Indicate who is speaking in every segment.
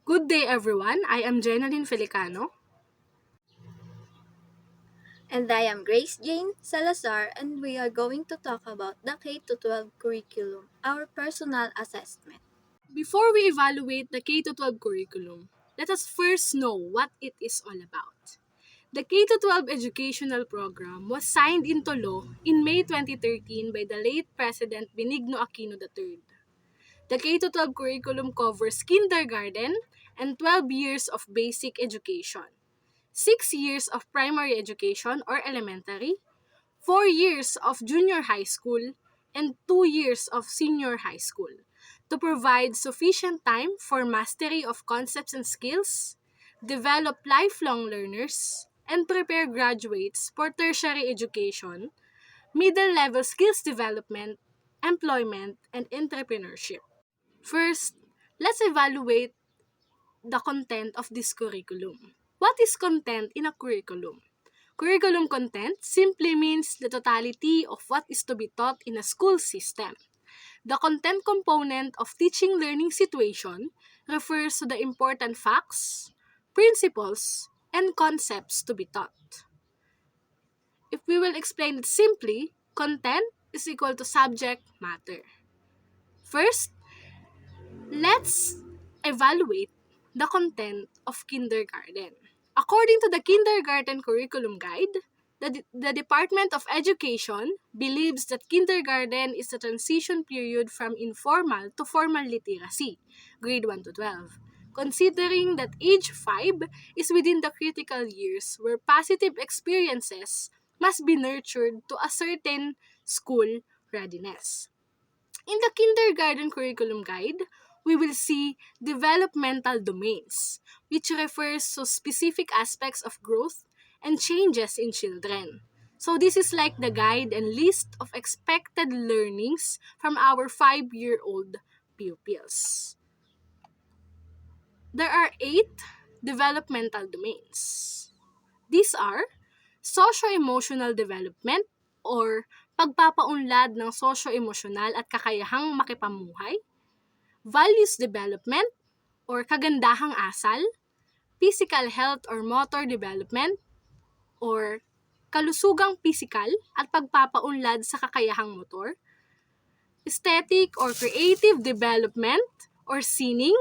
Speaker 1: Good day everyone, I am Jenalyn Felicano.
Speaker 2: And I am Grace Jane Salazar, and we are going to talk about the K-12 curriculum, our personal assessment.
Speaker 1: Before we evaluate the K-12 curriculum, let us first know what it is all about. The K-12 educational program was signed into law in May 2013 by the late President Benigno Aquino III. The K-12 curriculum covers kindergarten and 12 years of basic education, 6 years of primary education or elementary, 4 years of junior high school, and 2 years of senior high school to provide sufficient time for mastery of concepts and skills, develop lifelong learners, and prepare graduates for tertiary education, middle level skills development, employment, and entrepreneurship. First, let's evaluate the content of this curriculum. What is content in a curriculum? Curriculum content simply means the totality of what is to be taught in a school system. The content component of teaching learning situation refers to the important facts, principles, and concepts to be taught. If we will explain it simply, content is equal to subject matter. First, let's evaluate the content of kindergarten. According to the Kindergarten Curriculum Guide, the Department of Education believes that kindergarten is the transition period from informal to formal literacy, grade 1 to 12, considering that age 5 is within the critical years where positive experiences must be nurtured to a certain school readiness. In the Kindergarten Curriculum Guide, we will see developmental domains, which refers to specific aspects of growth and changes in children. So this is like the guide and list of expected learnings from our 5-year-old pupils. There are 8 developmental domains. These are socio-emotional development or pagpapaunlad ng socio-emosyonal at kakayahang makipamuhay, values development or kagandahang asal, physical health or motor development or kalusugang pisikal at pagpapaunlad sa kakayahang motor, aesthetic or creative development or sining,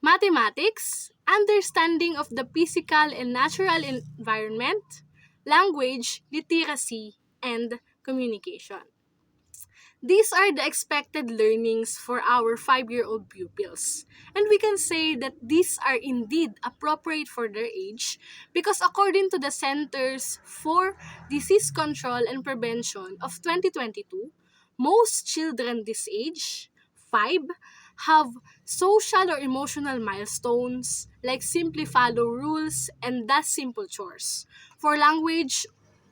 Speaker 1: mathematics, understanding of the physical and natural environment, language, literacy, and communication. These are the expected learnings for our 5-year-old pupils. And we can say that these are indeed appropriate for their age because according to the Centers for Disease Control and Prevention of 2022, most children this age, 5, have social or emotional milestones like simply follow rules and does simple chores. For language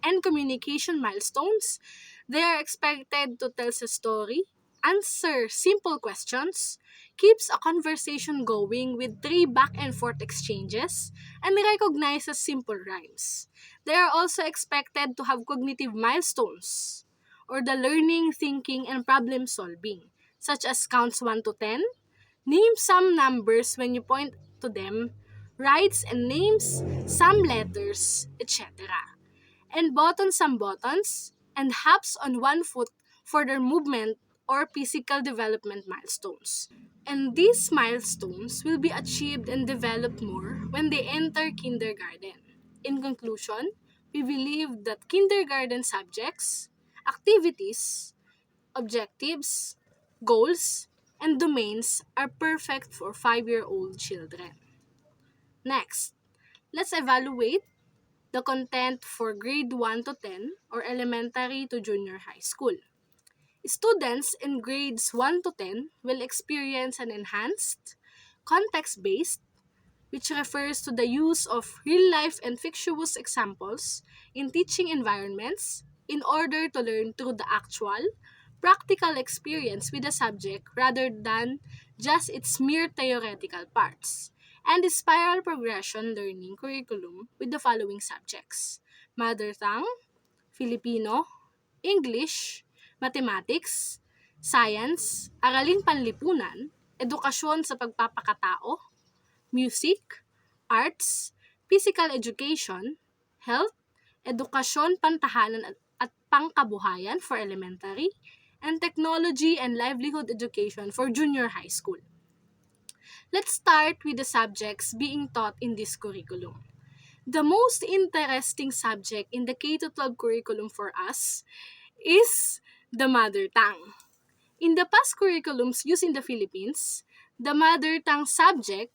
Speaker 1: and communication milestones, they are expected to tell a story, answer simple questions, keeps a conversation going with 3 back and forth exchanges, and recognizes simple rhymes. They are also expected to have cognitive milestones, or the learning, thinking, and problem solving, such as counts 1 to 10, name some numbers when you point to them, writes and names some letters, etc. And button some buttons, and hops on one foot for their movement or physical development milestones. And these milestones will be achieved and developed more when they enter kindergarten. In conclusion, we believe that kindergarten subjects, activities, objectives, goals, and domains are perfect for 5-year-old children. Next, let's evaluate the content for grade 1 to 10 or elementary to junior high school. Students in grades 1 to 10 will experience an enhanced, context-based, which refers to the use of real-life and fictitious examples in teaching environments in order to learn through the actual, practical experience with the subject rather than just its mere theoretical parts, and the spiral progression learning curriculum with the following subjects: Mother Tongue, Filipino, English, Mathematics, Science, Araling Panlipunan, edukasyon sa pagpapakatao, music, arts, physical education, health, edukasyon pantahanan at pangkabuhayan for elementary, and technology and livelihood education for junior high school. Let's start with the subjects being taught in this curriculum. The most interesting subject in the K-12 curriculum for us is the mother tongue. In the past curriculums used in the Philippines, the mother tongue subject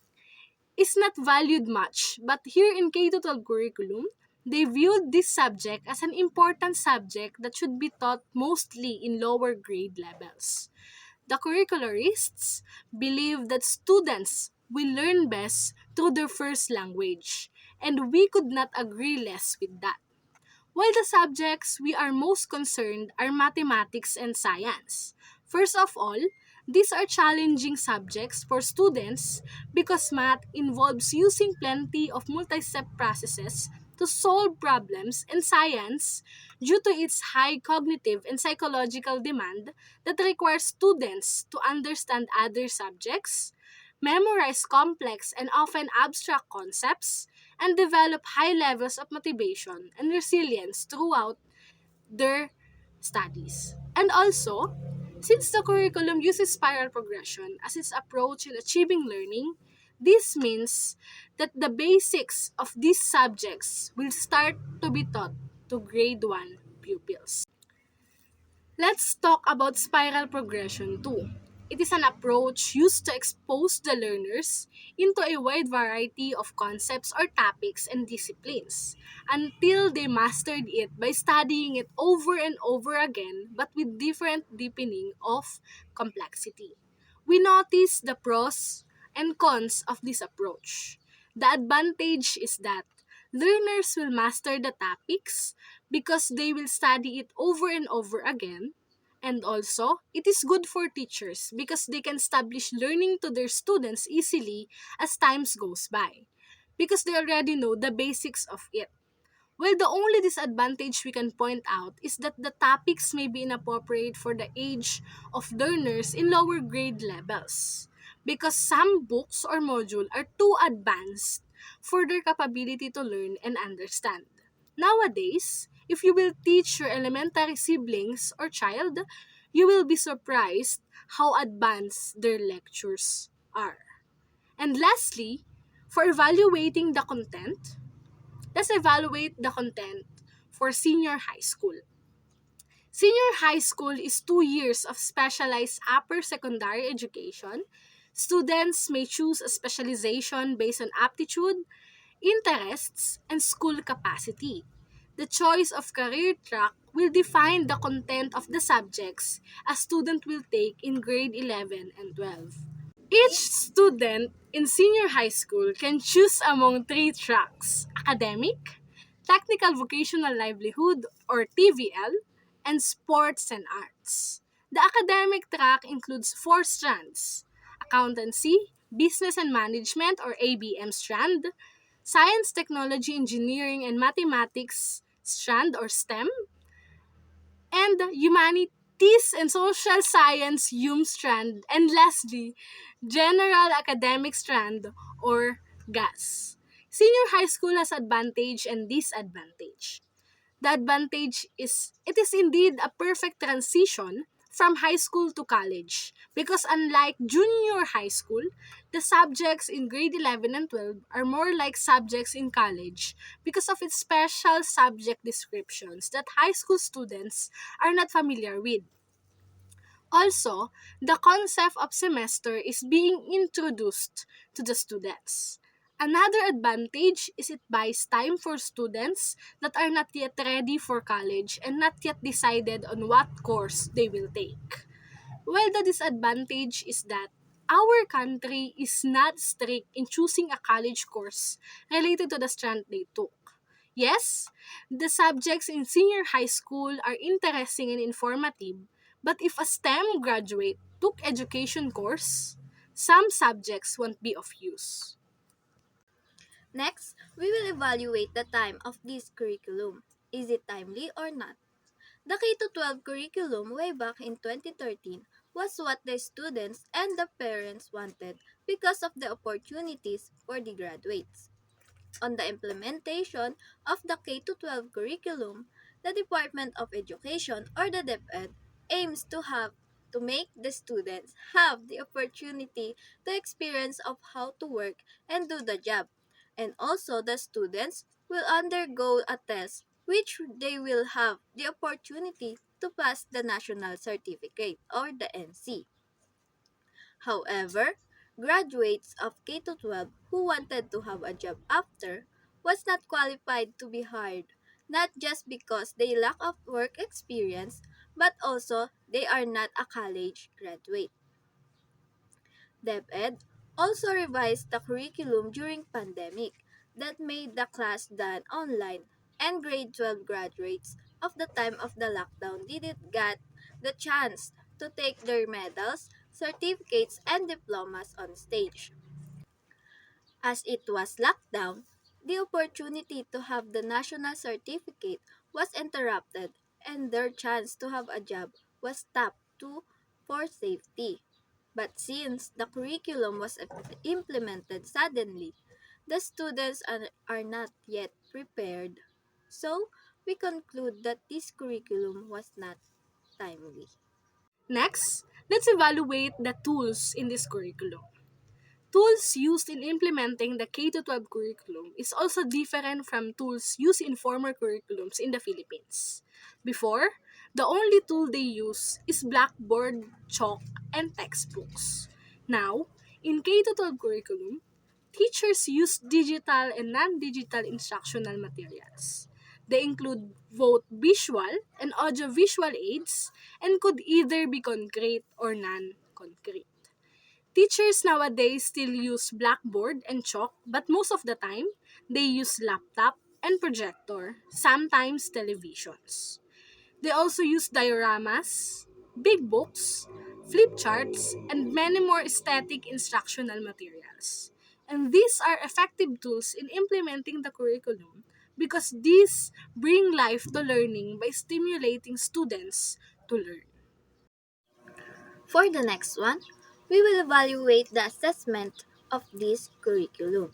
Speaker 1: is not valued much, but here in K-12 curriculum, they viewed this subject as an important subject that should be taught mostly in lower grade levels. The curricularists believe that students will learn best through their first language, and we could not agree less with that. While the subjects we are most concerned are mathematics and science. First of all, these are challenging subjects for students because math involves using plenty of multi-step processes to solve problems, and science, due to its high cognitive and psychological demand that requires students to understand other subjects, memorize complex and often abstract concepts, and develop high levels of motivation and resilience throughout their studies. And also, since the curriculum uses spiral progression as its approach in achieving learning, this means that the basics of these subjects will start to be taught to grade 1 pupils. Let's talk about spiral progression too. It is an approach used to expose the learners into a wide variety of concepts or topics and disciplines until they mastered it by studying it over and over again but with different deepening of complexity. We notice the pros and cons of this approach. The advantage is that learners will master the topics because they will study it over and over again. And also, it is good for teachers because they can establish learning to their students easily as times goes by because they already know the basics of it. Well, the only disadvantage we can point out is that the topics may be inappropriate for the age of learners in lower grade levels because some books or module are too advanced for their capability to learn and understand. Nowadays, if you will teach your elementary siblings or child, you will be surprised how advanced their lectures are. And lastly, for evaluating the content, let's evaluate the content for senior high school. Senior high school is 2 years of specialized upper secondary education. Students may choose a specialization based on aptitude, interests, and school capacity. The choice of career track will define the content of the subjects a student will take in grade 11 and 12. Each student in senior high school can choose among three tracks: academic, technical vocational livelihood or TVL, and sports and arts. The academic track includes four strands: accountancy, business and management or ABM strand, science, technology, engineering, and mathematics strand or STEM, and humanities and social science strand, and lastly, general academic strand or GAS. Senior high school has advantage and disadvantage. The advantage is it is indeed a perfect transition from high school to college because unlike junior high school, the subjects in grade 11 and 12 are more like subjects in college because of its special subject descriptions that high school students are not familiar with. Also, the concept of semester is being introduced to the students. Another advantage is it buys time for students that are not yet ready for college and not yet decided on what course they will take. While the disadvantage is that our country is not strict in choosing a college course related to the strand they took. Yes, the subjects in senior high school are interesting and informative, but if a STEM graduate took education course, some subjects won't be of use.
Speaker 2: Next, we will evaluate the time of this curriculum. Is it timely or not? The K-12 curriculum way back in 2013 was what the students and the parents wanted because of the opportunities for the graduates. On the implementation of the K-12 curriculum, the Department of Education or the DepEd aims to make the students have the opportunity to experience of how to work and do the job. And also the students will undergo a test which they will have the opportunity to pass the national certificate or the NC. However, graduates of K-12 who wanted to have a job after was not qualified to be hired, not just because they lack of work experience, but also they are not a college graduate. DepEd also revised the curriculum during pandemic that made the class done online, and grade 12 graduates of the time of the lockdown didn't get the chance to take their medals, certificates, and diplomas on stage. As it was locked down, the opportunity to have the national certificate was interrupted and their chance to have a job was stopped to for safety. But since the curriculum was implemented suddenly, the students are not yet prepared. So, we conclude that this curriculum was not timely.
Speaker 1: Next, let's evaluate the tools in this curriculum. Tools used in implementing the K-12 curriculum is also different from tools used in former curriculums in the Philippines. Before, the only tool they use is blackboard, chalk, and textbooks. Now, in K-12 curriculum, teachers use digital and non-digital instructional materials. They include both visual and audiovisual aids and could either be concrete or non-concrete. Teachers nowadays still use blackboard and chalk, but most of the time, they use laptop and projector, sometimes televisions. They also use dioramas, big books, flip charts, and many more static instructional materials. And these are effective tools in implementing the curriculum because these bring life to learning by stimulating students to learn.
Speaker 2: For the next one, we will evaluate the assessment of this curriculum.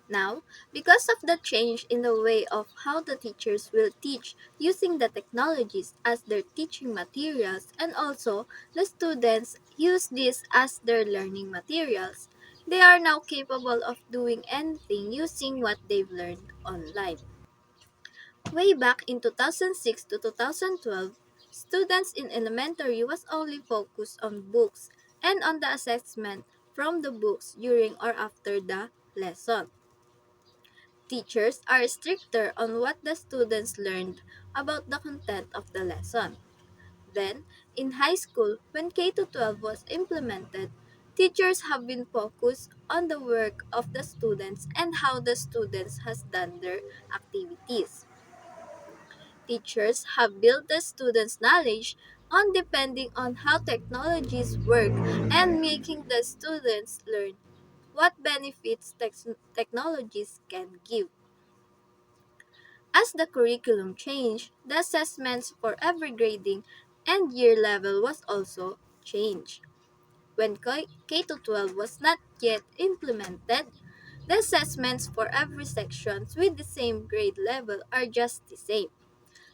Speaker 2: Now, because of the change in the way of how the teachers will teach using the technologies as their teaching materials and also the students use this as their learning materials, they are now capable of doing anything using what they've learned online. Way back in 2006 to 2012, students in elementary was only focused on books and on the assessment from the books during or after the lesson. Teachers are stricter on what the students learned about the content of the lesson. Then, in high school, when K to 12 was implemented, teachers have been focused on the work of the students and how the students has done their activities. Teachers have built the students' knowledge on depending on how technologies work and making the students learn what benefits technologies can give. As the curriculum changed, the assessments for every grading and year level was also changed. When K-12 was not yet implemented, the assessments for every section with the same grade level are just the same.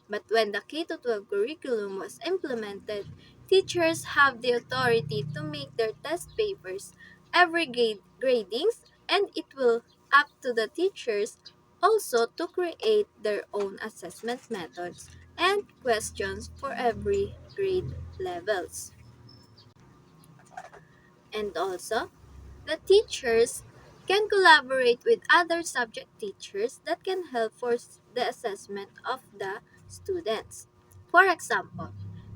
Speaker 2: But when the K-12 curriculum was implemented, teachers have the authority to make their test papers every gradings, and it will up to the teachers also to create their own assessment methods and questions for every grade levels. And also, the teachers can collaborate with other subject teachers that can help for the assessment of the students. For example,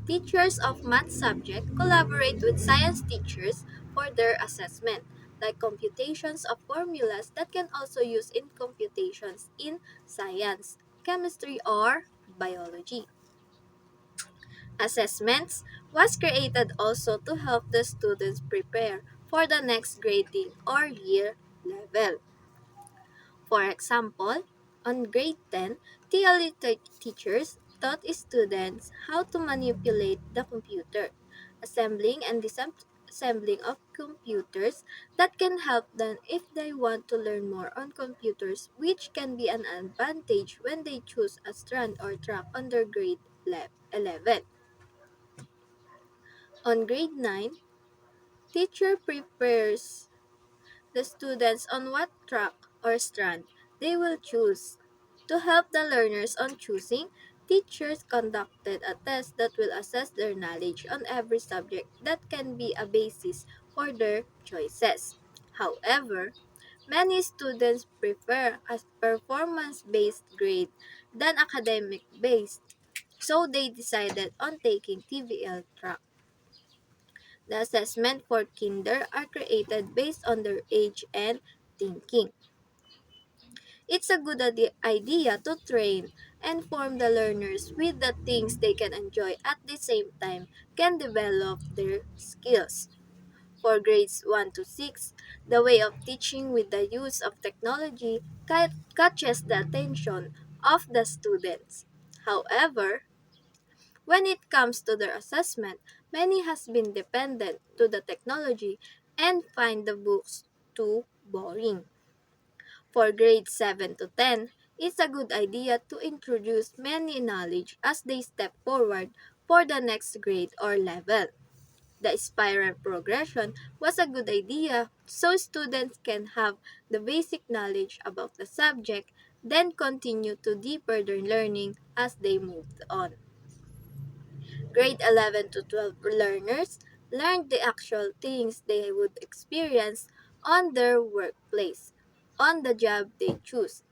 Speaker 2: teachers of math subject collaborate with science teachers for their assessment, like computations of formulas that can also use in computations in science, chemistry, or biology. Assessments was created also to help the students prepare for the next grading or year level. For example, on grade 10, theory teachers taught students how to manipulate the computer. assembling and disassembling of computers that can help them if they want to learn more on computers, which can be an advantage when they choose a strand or track on their grade 11. On grade 9, teacher prepares the students on what track or strand they will choose. To help the learners on choosing, teachers conducted a test that will assess their knowledge on every subject that can be a basis for their choices. However, many students prefer a performance based grade than academic based, so they decided on taking TVL track. The assessment for kinder are created based on their age and thinking. It's a good idea to train and form the learners with the things they can enjoy at the same time can develop their skills. For grades 1 to 6, the way of teaching with the use of technology catches the attention of the students. However, when it comes to their assessment, many has been dependent to the technology and find the books too boring. For grades 7 to 10, it's a good idea to introduce many knowledge as they step forward for the next grade or level. The spiral progression was a good idea so students can have the basic knowledge about the subject, then continue to deeper their learning as they moved on. Grade 11 to 12 learners learned the actual things they would experience on their workplace, on the job they choose.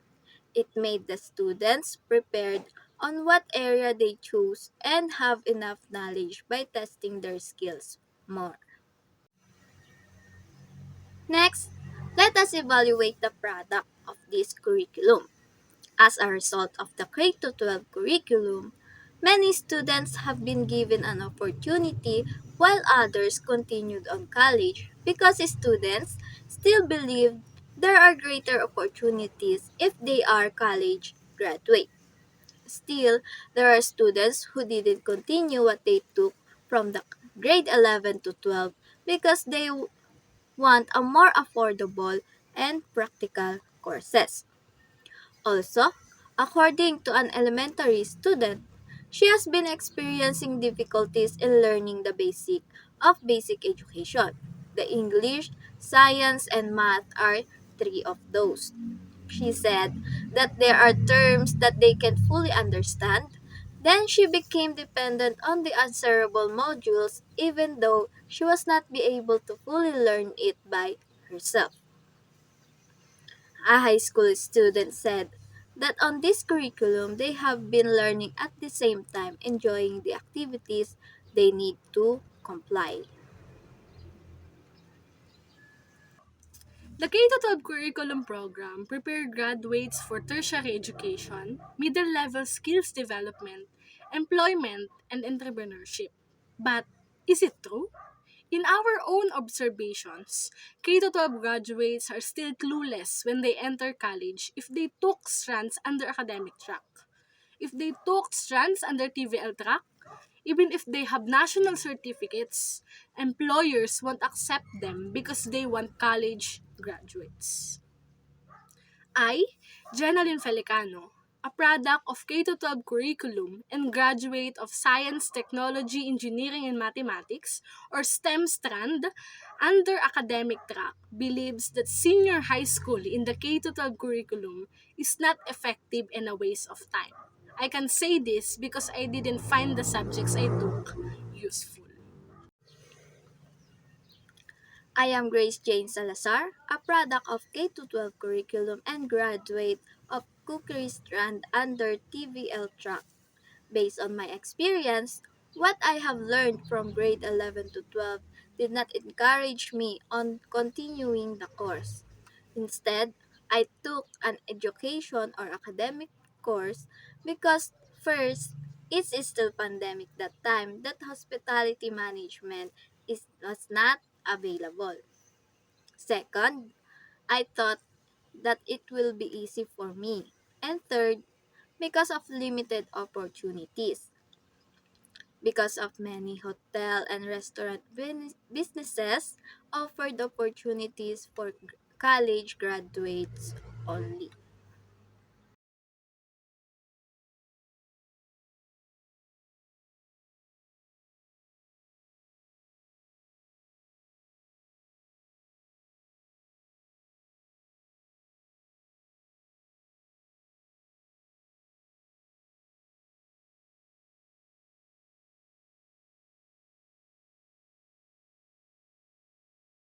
Speaker 2: It made the students prepared on what area they choose and have enough knowledge by testing their skills more. Next, let us evaluate the product of this curriculum. As a result of the K-12 curriculum, many students have been given an opportunity while others continued on college because students still believe there are greater opportunities if they are college graduate. Still, there are students who didn't continue what they took from the grade 11 to 12 because they want a more affordable and practical courses. Also, according to an elementary student, she has been experiencing difficulties in learning the basic education. The English, science, and math are three of those. She said that there are terms that they can fully understand. Then she became dependent on the answerable modules even though she was not be able to fully learn it by herself. A high school student said that on this curriculum they have been learning at the same time enjoying the activities they need to comply.
Speaker 1: The K-12 curriculum program prepared graduates for tertiary education, middle-level skills development, employment, and entrepreneurship. But is it true? In our own observations, K-12 graduates are still clueless when they enter college if they took strands under academic track. If they took strands under TVL track, even if they have national certificates, employers won't accept them because they want college graduates. I, Jenalyn Felicano, a product of K-12 curriculum and graduate of Science, Technology, Engineering, and Mathematics, or STEM strand, under academic track, believes that senior high school in the K-12 curriculum is not effective and a waste of time. I can say this because I didn't find the subjects I took useful.
Speaker 2: I am Grace Jane Salazar, a product of K-12 curriculum and graduate of Cookery Strand under TVL track. Based on my experience, what I have learned from grade 11 to 12 did not encourage me on continuing the course. Instead, I took an education or academic course because first, it's still pandemic that time that hospitality management was not available. Second, I thought that it will be easy for me. And third, because of limited opportunities. because of many hotel and restaurant businesses offered opportunities for college graduates only.